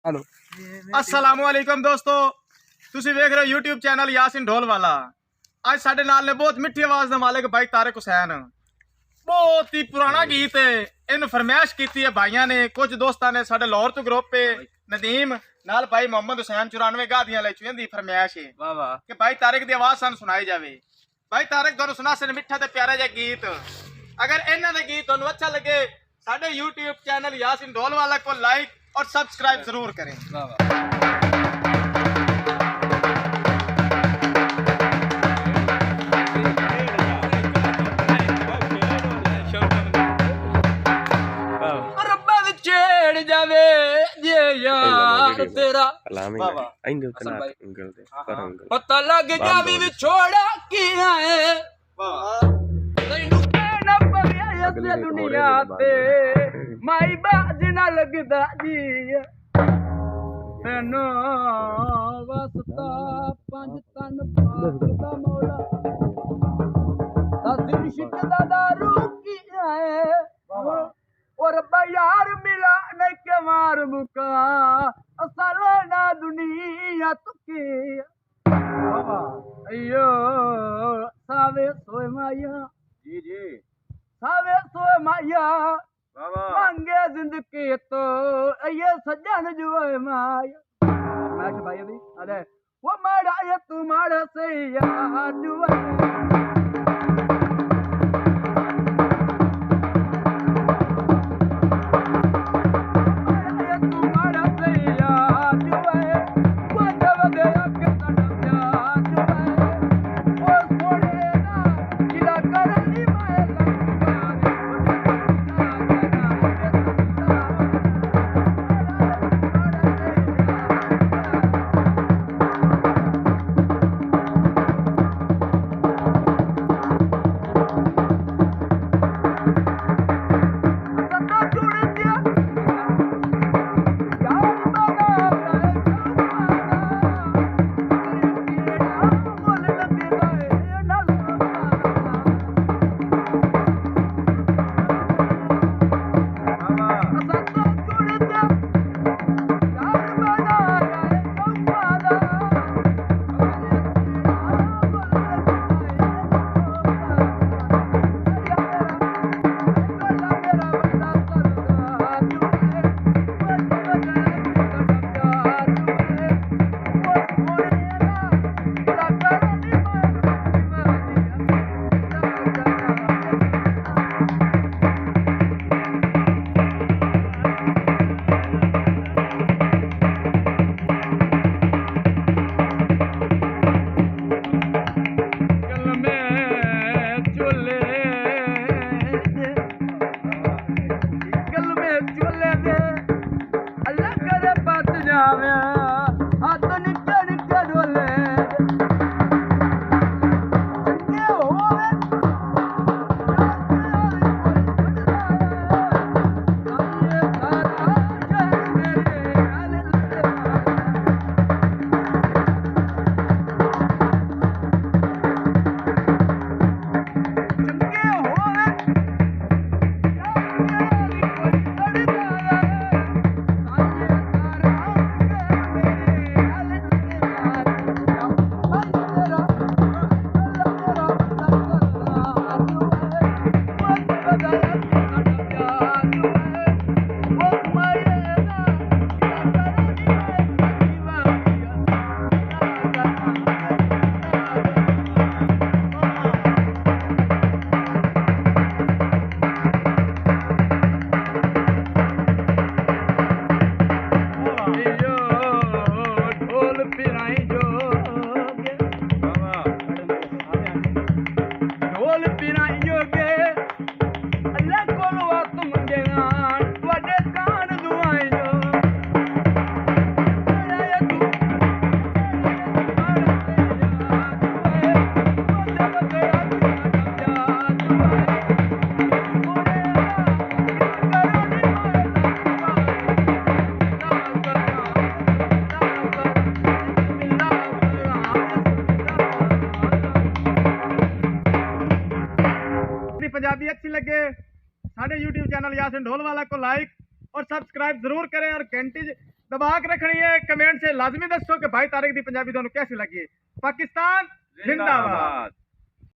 Hello अस्सलाम वालेकुम दोस्तों, ਤੁਸੀਂ ਵੇਖ ਰਹੇ ਹੋ YouTube ਚੈਨਲ ਯਾਸਿਨ ਢੋਲ ਵਾਲਾ। ਅੱਜ ਸਾਡੇ ਨਾਲ ਨੇ ਬਹੁਤ ਮਿੱਠੀ ਆਵਾਜ਼ ਦੇ ਮਾਲਕ ਭਾਈ ਤਾਰਿਕ ਹੁਸੈਨ। ਬਹੁਤ ਹੀ ਪੁਰਾਣਾ ਗੀਤ ਹੈ, ਇਹਨੂੰ ਫਰਮਾਇਸ਼ ਕੀਤੀ ਹੈ ਭਾਈਆਂ ਨੇ, ਕੁਝ ਦੋਸਤਾਂ ਨੇ। ਸਾਡੇ ਲਾਹੌਰ ਤੋਂ ਗਰੁੱਪ ਹੈ ਨਦੀਮ ਨਾਲ ਭਾਈ ਮੁਹੰਮਦ ਹੁਸੈਨ 94 ਗਾਦੀਆਂ ਲੈ ਚੁੰਦੀ ਫਰਮਾਇਸ਼ ਹੈ वाह वाह ਕਿ ਭਾਈ ਤਾਰਿਕ ਦੀ ਆਵਾਜ਼ ਸਾਨੂੰ ਸੁਣਾਈ ਜਾਵੇ। ਭਾਈ ਤਾਰਿਕ ਤੁਹਾਨੂੰ ਸੁਣਾ ਸੇ ਮਿੱਠਾ ਤੇ ਪਿਆਰਾ ਜਿਹਾ ਗੀਤ। ਅਗਰ ਇਹਨਾਂ ਦੇ ਗੀਤ ਤੁਹਾਨੂੰ ਅੱਛਾ ਲੱਗੇ ਸਾਡੇ YouTube ਚੈਨਲ यासिन ढोल वाला को लाइक और सब्सक्राइब जरूर करें। वाह वाह रब्बा दी छेड़ जावे ये यार तेरा वाह वाह पता लग जावे विछोड़ा किया है वाह तैनू कहना पविया इस दुनिया ते माई बाज ना लगदा जी तैनू वसता पंज तन पाक दा मौला दस इश्क दा दारू किया है और यार मिला नहीं के मार मुका असला ना दुनिया तुके अयो सावे सोए माया जी जी सावे सोए माया वाह वाह मांगे जिंदगी तो ये सजन जुए माया मैं भाई अभी अरे वो माड़ा ये तुम्हारे से यार जुए पंजाबी अच्छी लगे साढ़े YouTube चैनल यासिन ढोल वाला को लाइक और सब्सक्राइब जरूर करें और घंटी दबा के रखनी है। कमेंट से लाजमी दसो कि भाई तारिक दी पंजाबी तुहानू कैसी लगी। पाकिस्तान जिंदाबाद।